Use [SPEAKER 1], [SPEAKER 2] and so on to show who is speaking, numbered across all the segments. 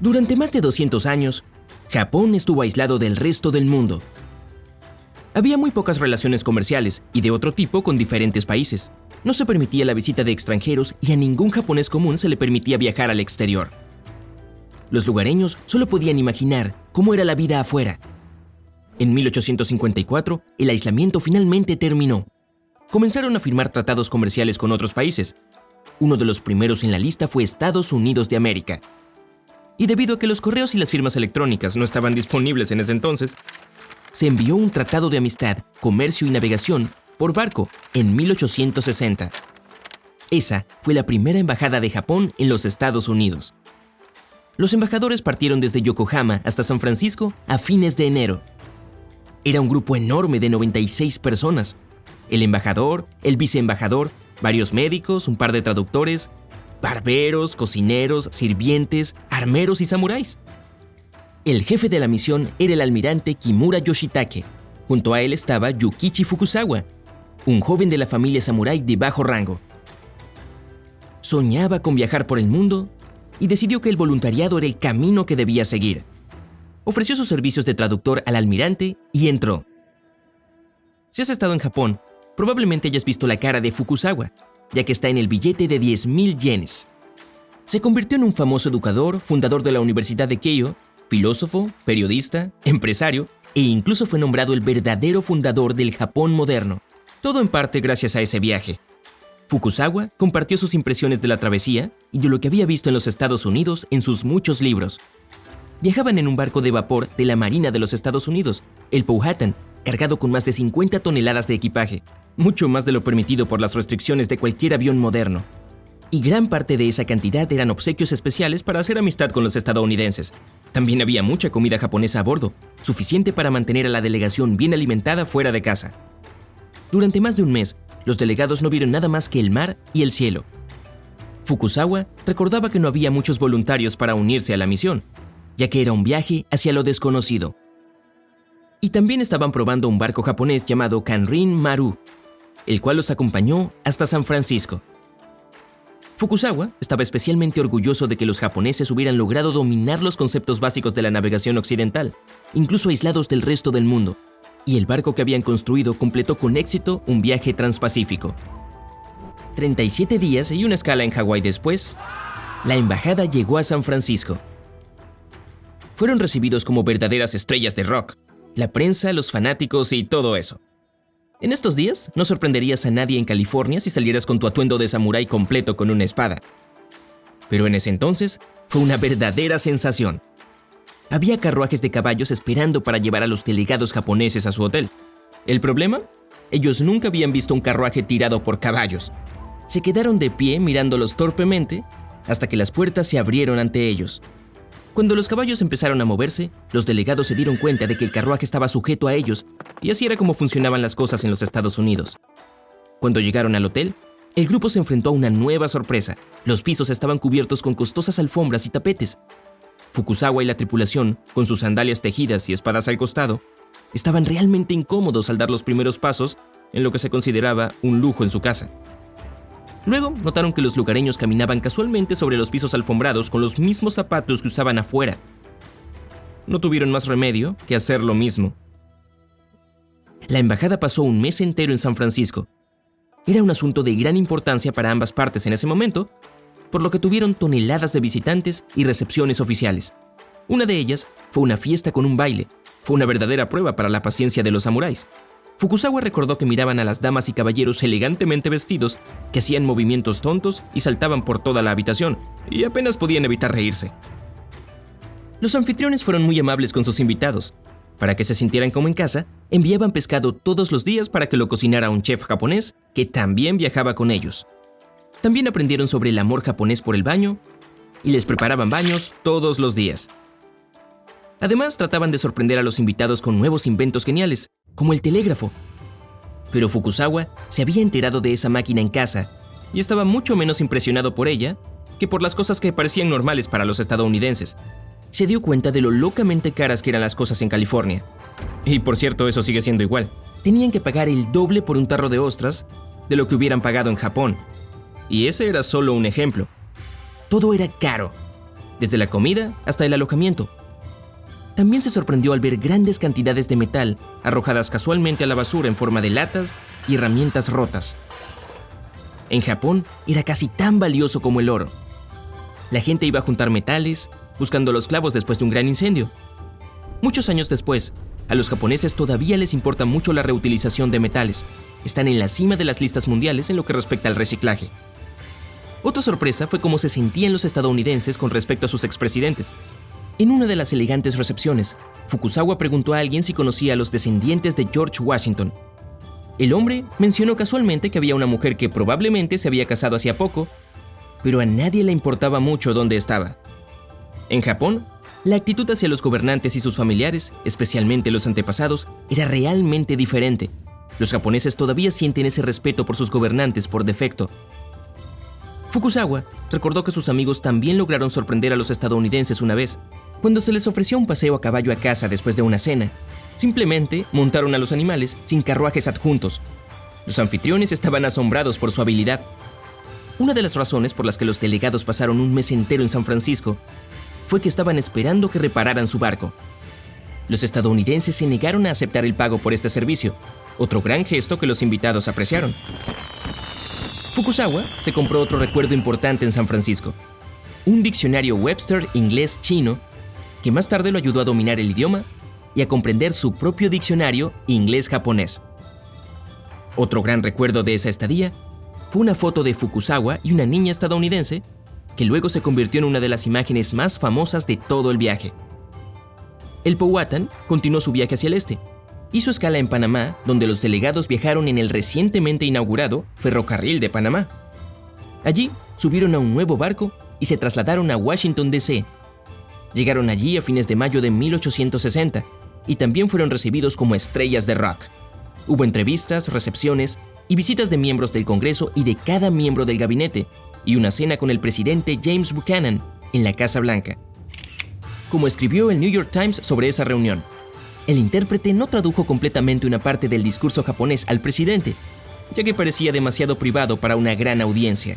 [SPEAKER 1] Durante más de 200 años, Japón estuvo aislado del resto del mundo. Había muy pocas relaciones comerciales y de otro tipo con diferentes países. No se permitía la visita de extranjeros y a ningún japonés común se le permitía viajar al exterior. Los lugareños solo podían imaginar cómo era la vida afuera. En 1854, el aislamiento finalmente terminó. Comenzaron a firmar tratados comerciales con otros países. Uno de los primeros en la lista fue Estados Unidos de América. Y debido a que los correos y las firmas electrónicas no estaban disponibles en ese entonces, se envió un tratado de amistad, comercio y navegación por barco en 1860. Esa fue la primera embajada de Japón en los Estados Unidos. Los embajadores partieron desde Yokohama hasta San Francisco a fines de enero. Era un grupo enorme de 96 personas. El embajador, el viceembajador, varios médicos, un par de traductores, barberos, cocineros, sirvientes, armeros y samuráis. El jefe de la misión era el almirante Kimura Yoshitake. Junto a él estaba Yukichi Fukusawa, un joven de la familia samurái de bajo rango. Soñaba con viajar por el mundo y decidió que el voluntariado era el camino que debía seguir. Ofreció sus servicios de traductor al almirante y entró. Si has estado en Japón, probablemente hayas visto la cara de Fukusawa, ya que está en el billete de 10,000 yenes. Se convirtió en un famoso educador, fundador de la Universidad de Keio, filósofo, periodista, empresario e incluso fue nombrado el verdadero fundador del Japón moderno. Todo en parte gracias a ese viaje. Fukusawa compartió sus impresiones de la travesía y de lo que había visto en los Estados Unidos en sus muchos libros. Viajaban en un barco de vapor de la Marina de los Estados Unidos, el Powhatan, cargado con más de 50 toneladas de equipaje, mucho más de lo permitido por las restricciones de cualquier avión moderno. Y gran parte de esa cantidad eran obsequios especiales para hacer amistad con los estadounidenses. También había mucha comida japonesa a bordo, suficiente para mantener a la delegación bien alimentada fuera de casa. Durante más de un mes, los delegados no vieron nada más que el mar y el cielo. Fukusawa recordaba que no había muchos voluntarios para unirse a la misión, ya que era un viaje hacia lo desconocido. Y también estaban probando un barco japonés llamado Kanrin Maru, el cual los acompañó hasta San Francisco. Fukusawa estaba especialmente orgulloso de que los japoneses hubieran logrado dominar los conceptos básicos de la navegación occidental, incluso aislados del resto del mundo, y el barco que habían construido completó con éxito un viaje transpacífico. 37 días y una escala en Hawái después, la embajada llegó a San Francisco. Fueron recibidos como verdaderas estrellas de rock, la prensa, los fanáticos y todo eso. En estos días, no sorprenderías a nadie en California si salieras con tu atuendo de samurái completo con una espada. Pero en ese entonces, fue una verdadera sensación. Había carruajes de caballos esperando para llevar a los delegados japoneses a su hotel. ¿El problema? Ellos nunca habían visto un carruaje tirado por caballos. Se quedaron de pie mirándolos torpemente hasta que las puertas se abrieron ante ellos. Cuando los caballos empezaron a moverse, los delegados se dieron cuenta de que el carruaje estaba sujeto a ellos, y así era como funcionaban las cosas en los Estados Unidos. Cuando llegaron al hotel, el grupo se enfrentó a una nueva sorpresa. Los pisos estaban cubiertos con costosas alfombras y tapetes. Fukusawa y la tripulación, con sus sandalias tejidas y espadas al costado, estaban realmente incómodos al dar los primeros pasos en lo que se consideraba un lujo en su casa. Luego notaron que los lugareños caminaban casualmente sobre los pisos alfombrados con los mismos zapatos que usaban afuera. No tuvieron más remedio que hacer lo mismo. La embajada pasó un mes entero en San Francisco. Era un asunto de gran importancia para ambas partes en ese momento, por lo que tuvieron toneladas de visitantes y recepciones oficiales. Una de ellas fue una fiesta con un baile. Fue una verdadera prueba para la paciencia de los samuráis. Fukusawa recordó que miraban a las damas y caballeros elegantemente vestidos que hacían movimientos tontos y saltaban por toda la habitación, y apenas podían evitar reírse. Los anfitriones fueron muy amables con sus invitados. Para que se sintieran como en casa, enviaban pescado todos los días para que lo cocinara un chef japonés que también viajaba con ellos. También aprendieron sobre el amor japonés por el baño y les preparaban baños todos los días. Además, trataban de sorprender a los invitados con nuevos inventos geniales, como el telégrafo. Pero Fukusawa se había enterado de esa máquina en casa y estaba mucho menos impresionado por ella que por las cosas que parecían normales para los estadounidenses. Se dio cuenta de lo locamente caras que eran las cosas en California. Y por cierto, eso sigue siendo igual. Tenían que pagar el doble por un tarro de ostras de lo que hubieran pagado en Japón. Y ese era solo un ejemplo. Todo era caro. desde la comida hasta el alojamiento. También se sorprendió al ver grandes cantidades de metal arrojadas casualmente a la basura en forma de latas y herramientas rotas. En Japón era casi tan valioso como el oro. La gente iba a juntar metales, buscando los clavos después de un gran incendio. Muchos años después, a los japoneses todavía les importa mucho la reutilización de metales. Están en la cima de las listas mundiales en lo que respecta al reciclaje. Otra sorpresa fue cómo se sentían los estadounidenses con respecto a sus expresidentes. En una de las elegantes recepciones, Fukuzawa preguntó a alguien si conocía a los descendientes de George Washington. El hombre mencionó casualmente que había una mujer que probablemente se había casado hacía poco, pero a nadie le importaba mucho dónde estaba. En Japón, la actitud hacia los gobernantes y sus familiares, especialmente los antepasados, era realmente diferente. Los japoneses todavía sienten ese respeto por sus gobernantes por defecto. Fukuzawa recordó que sus amigos también lograron sorprender a los estadounidenses una vez. Cuando se les ofreció un paseo a caballo a casa después de una cena, simplemente montaron a los animales sin carruajes adjuntos. Los anfitriones estaban asombrados por su habilidad. Una de las razones por las que los delegados pasaron un mes entero en San Francisco fue que estaban esperando que repararan su barco. Los estadounidenses se negaron a aceptar el pago por este servicio, otro gran gesto que los invitados apreciaron. Fukuzawa se compró otro recuerdo importante en San Francisco, un diccionario Webster inglés-chino que más tarde lo ayudó a dominar el idioma y a comprender su propio diccionario inglés-japonés. Otro gran recuerdo de esa estadía fue una foto de Fukuzawa y una niña estadounidense que luego se convirtió en una de las imágenes más famosas de todo el viaje. El Powhatan continuó su viaje hacia el este. Hizo escala en Panamá, donde los delegados viajaron en el recientemente inaugurado Ferrocarril de Panamá. Allí subieron a un nuevo barco y se trasladaron a Washington, D.C. Llegaron allí a fines de mayo de 1860 y también fueron recibidos como estrellas de rock. Hubo entrevistas, recepciones y visitas de miembros del Congreso y de cada miembro del gabinete, y una cena con el presidente James Buchanan en la Casa Blanca. Como escribió el New York Times sobre esa reunión, el intérprete no tradujo completamente una parte del discurso japonés al presidente, ya que parecía demasiado privado para una gran audiencia.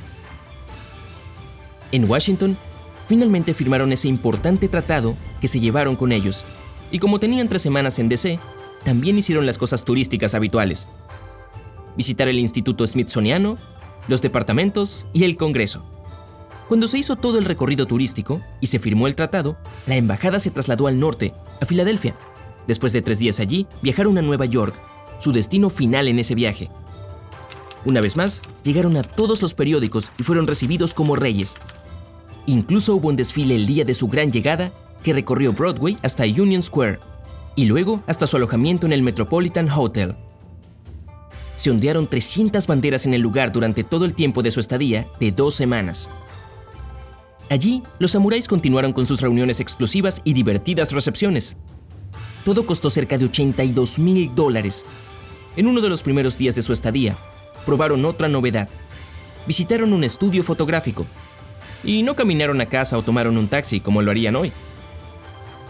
[SPEAKER 1] En Washington, finalmente firmaron ese importante tratado que se llevaron con ellos, y como tenían 3 semanas en D.C., también hicieron las cosas turísticas habituales: visitar el Instituto Smithsoniano, los departamentos y el Congreso. Cuando se hizo todo el recorrido turístico y se firmó el tratado, la embajada se trasladó al norte, a Filadelfia. Después de 3 días allí, viajaron a Nueva York, su destino final en ese viaje. Una vez más, llegaron a todos los periódicos y fueron recibidos como reyes. Incluso hubo un desfile el día de su gran llegada que recorrió Broadway hasta Union Square y luego hasta su alojamiento en el Metropolitan Hotel. Se ondearon 300 banderas en el lugar durante todo el tiempo de su estadía de 2 semanas. Allí, los samuráis continuaron con sus reuniones exclusivas y divertidas recepciones. Todo costó cerca de $82,000. En uno de los primeros días de su estadía, probaron otra novedad. Visitaron un estudio fotográfico y no caminaron a casa o tomaron un taxi como lo harían hoy.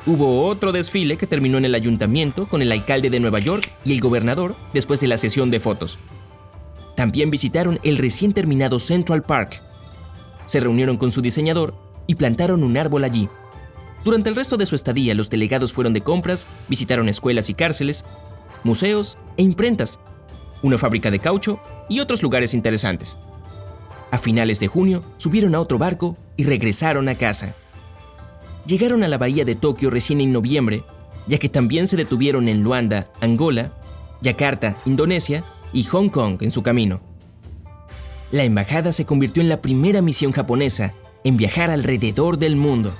[SPEAKER 1] Hubo otro desfile que terminó en el ayuntamiento con el alcalde de Nueva York y el gobernador después de la sesión de fotos. También visitaron el recién terminado Central Park. Se reunieron con su diseñador y plantaron un árbol allí. Durante el resto de su estadía, los delegados fueron de compras, visitaron escuelas y cárceles, museos e imprentas, una fábrica de caucho y otros lugares interesantes. A finales de junio, subieron a otro barco y regresaron a casa. Llegaron a la bahía de Tokio recién en noviembre, ya que también se detuvieron en Luanda, Angola, Yakarta, Indonesia y Hong Kong en su camino. La embajada se convirtió en la primera misión japonesa en viajar alrededor del mundo.